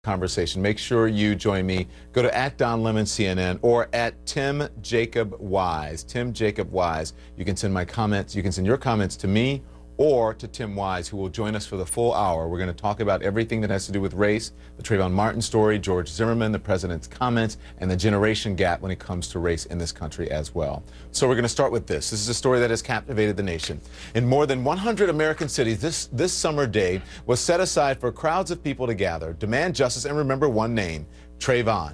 conversation. Make sure you join me. Go to @DonLemonCNN or @TimJacobWise. Tim Jacob Wise. You can send my comments. You can send your comments to me or to Tim Wise, who will join us for the full hour. We're going to talk about everything that has to do with race, the Trayvon Martin story, George Zimmerman, the president's comments, and the generation gap when it comes to race in this country as well. So we're going to start with this. This is a story that has captivated the nation. In more than 100 American cities, this summer day was set aside for crowds of people to gather, demand justice, and remember one name, Trayvon.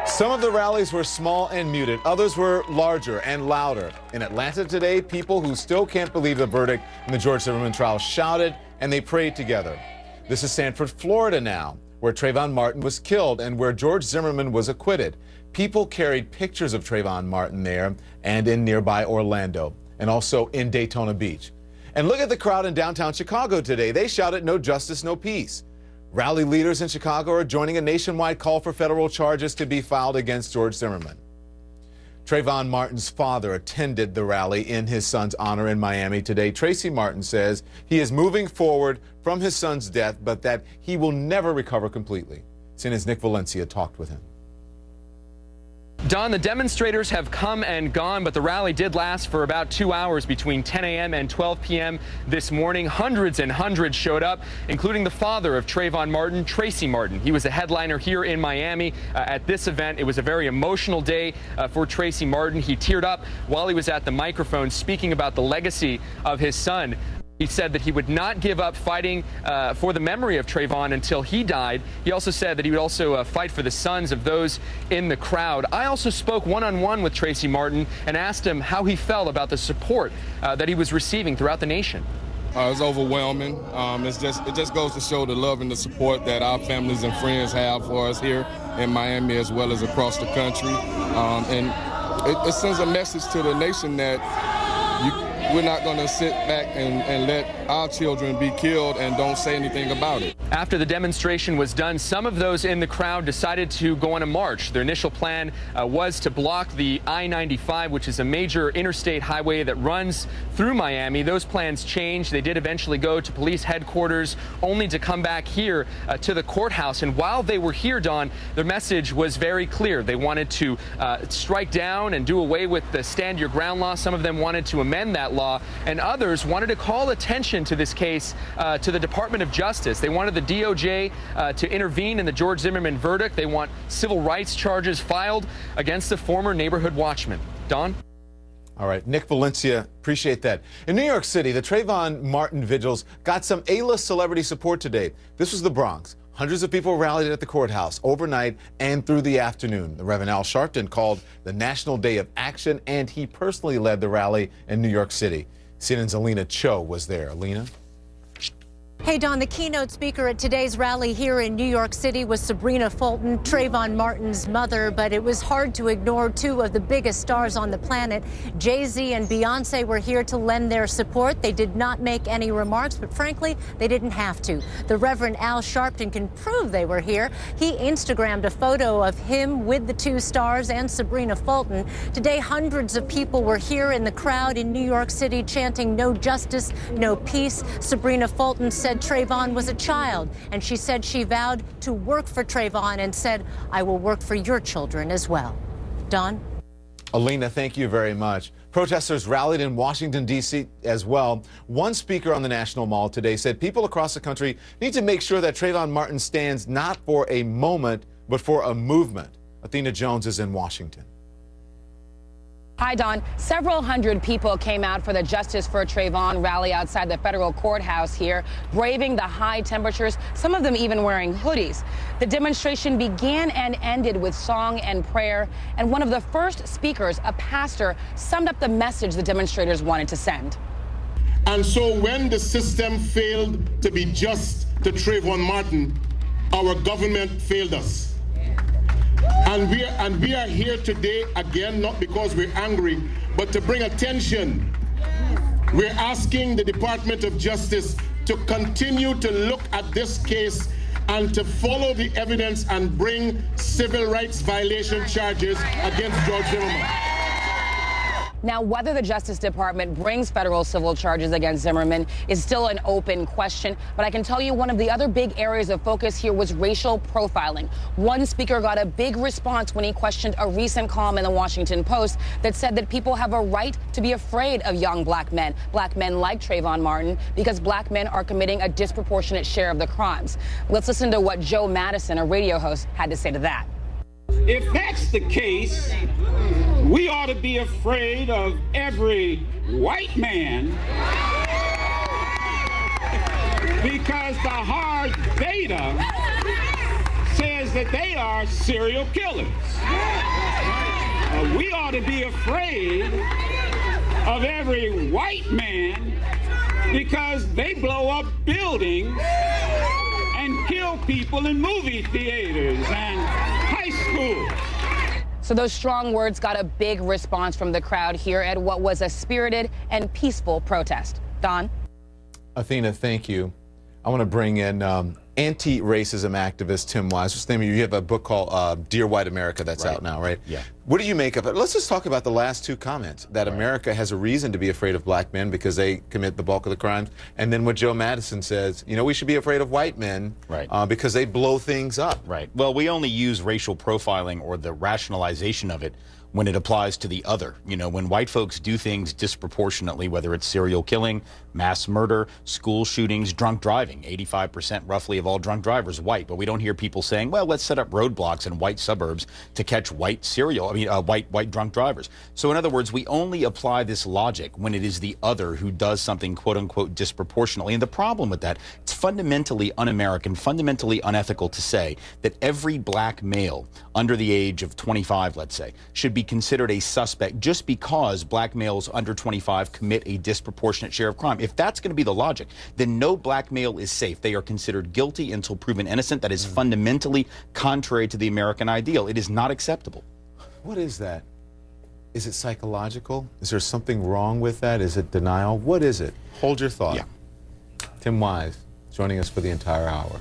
Some of the rallies were small and muted. Others were larger and louder. In Atlanta today, people who still can't believe the verdict in the George Zimmerman trial shouted and they prayed together. This is Sanford, Florida now, where Trayvon Martin was killed and where George Zimmerman was acquitted. People carried pictures of Trayvon Martin there and in nearby Orlando and also in Daytona Beach. And look at the crowd in downtown Chicago today. They shouted, "No justice, no peace." Rally leaders in Chicago are joining a nationwide call for federal charges to be filed against George Zimmerman. Trayvon Martin's father attended the rally in his son's honor in Miami today. Tracy Martin says he is moving forward from his son's death, but that he will never recover completely. CNN's Nick Valencia talked with him. Don, the demonstrators have come and gone, but the rally did last for about 2 hours between 10 a.m. and 12 p.m. this morning. Hundreds and hundreds showed up, including the father of Trayvon Martin, Tracy Martin. He was a headliner here in Miami at this event. It was a very emotional day for Tracy Martin. He teared up while he was at the microphone speaking about the legacy of his son. He said that he would not give up fighting for the memory of Trayvon until he died. He also said that he would also fight for the sons of those in the crowd. I also spoke one-on-one with Tracy Martin and asked him how he felt about the support that he was receiving throughout the nation. It's overwhelming. It just goes to show the love and the support that our families and friends have for us here in Miami as well as across the country. And it sends a message to the nation that we're not going to sit back and let our children be killed and don't say anything about it. After the demonstration was done, some of those in the crowd decided to go on a march. Their initial plan was to block the I-95, which is a major interstate highway that runs through Miami. Those plans changed. They did eventually go to police headquarters, only to come back here to the courthouse. And while they were here, Don, their message was very clear. They wanted to strike down and do away with the Stand Your Ground law. Some of them wanted to amend that law, and others wanted to call attention to this case to the Department of Justice. They wanted the DOJ to intervene in the George Zimmerman verdict. They want civil rights charges filed against the former neighborhood watchman. Don? All right, Nick Valencia, appreciate that. In New York City, the Trayvon Martin vigils got some A-list celebrity support today. This was the Bronx. Hundreds of people rallied at the courthouse overnight and through the afternoon. The Reverend Al Sharpton called the National Day of Action, and he personally led the rally in New York City. CNN's Alina Cho was there. Alina? Hey, Don, the keynote speaker at today's rally here in New York City was Sabrina Fulton, Trayvon Martin's mother, but it was hard to ignore two of the biggest stars on the planet. Jay-Z and Beyonce were here to lend their support. They did not make any remarks, but frankly, they didn't have to. The Reverend Al Sharpton can prove they were here. He Instagrammed a photo of him with the two stars and Sabrina Fulton. Today, hundreds of people were here in the crowd in New York City chanting, "No justice, no peace." Sabrina Fulton said Trayvon was a child, and she said she vowed to work for Trayvon and said, "I will work for your children as well." Don? Alina, thank you very much. Protesters rallied in Washington, D.C. as well. One speaker on the National Mall today said people across the country need to make sure that Trayvon Martin stands not for a moment, but for a movement. Athena Jones is in Washington. Hi, Don. Several hundred people came out for the Justice for Trayvon rally outside the federal courthouse here, braving the high temperatures, some of them even wearing hoodies. The demonstration began and ended with song and prayer, and one of the first speakers, a pastor, summed up the message the demonstrators wanted to send. And so when the system failed to be just to Trayvon Martin, our government failed us. And we are here today, again, not because we're angry, but to bring attention. We're asking the Department of Justice to continue to look at this case and to follow the evidence and bring civil rights violation charges against George Zimmerman. Now, whether the Justice Department brings federal civil charges against Zimmerman is still an open question. But I can tell you one of the other big areas of focus here was racial profiling. One speaker got a big response when he questioned a recent column in the Washington Post that said that people have a right to be afraid of young black men like Trayvon Martin, because black men are committing a disproportionate share of the crimes. Let's listen to what Joe Madison, a radio host, had to say to that. If that's the case, we ought to be afraid of every white man, because the hard data says that they are serial killers. We ought to be afraid of every white man because they blow up buildings and kill people in movie theaters and high schools. So those strong words got a big response from the crowd here at what was a spirited and peaceful protest. Don? Athena, thank you. I want to bring in anti-racism activist Tim Wise. What's the name of you have a book called Dear White America that's out now, right? Yeah. What do you make of it? Let's just talk about the last two comments, that America has a reason to be afraid of black men because they commit the bulk of the crimes. And then what Joe Madison says, you know, we should be afraid of white men because they blow things up. Right. Well, we only use racial profiling or the rationalization of it when it applies to the other. You know, when white folks do things disproportionately, whether it's serial killing, mass murder, school shootings, drunk driving, 85% roughly of all drunk drivers white. But we don't hear people saying, well, let's set up roadblocks in white suburbs to catch white white drunk drivers. So in other words, we only apply this logic when it is the other who does something quote unquote disproportionately. And the problem with that, it's fundamentally un-American, fundamentally unethical to say that every black male under the age of 25, let's say, should be considered a suspect just because black males under 25 commit a disproportionate share of crime. If that's going to be the logic, then no black male is safe. They are considered guilty until proven innocent. That is fundamentally contrary to the American ideal. It is not acceptable. What is that? Is it psychological? Is there something wrong with that? Is it denial? What is it? Hold your thought. Yeah. Tim Wise joining us for the entire hour.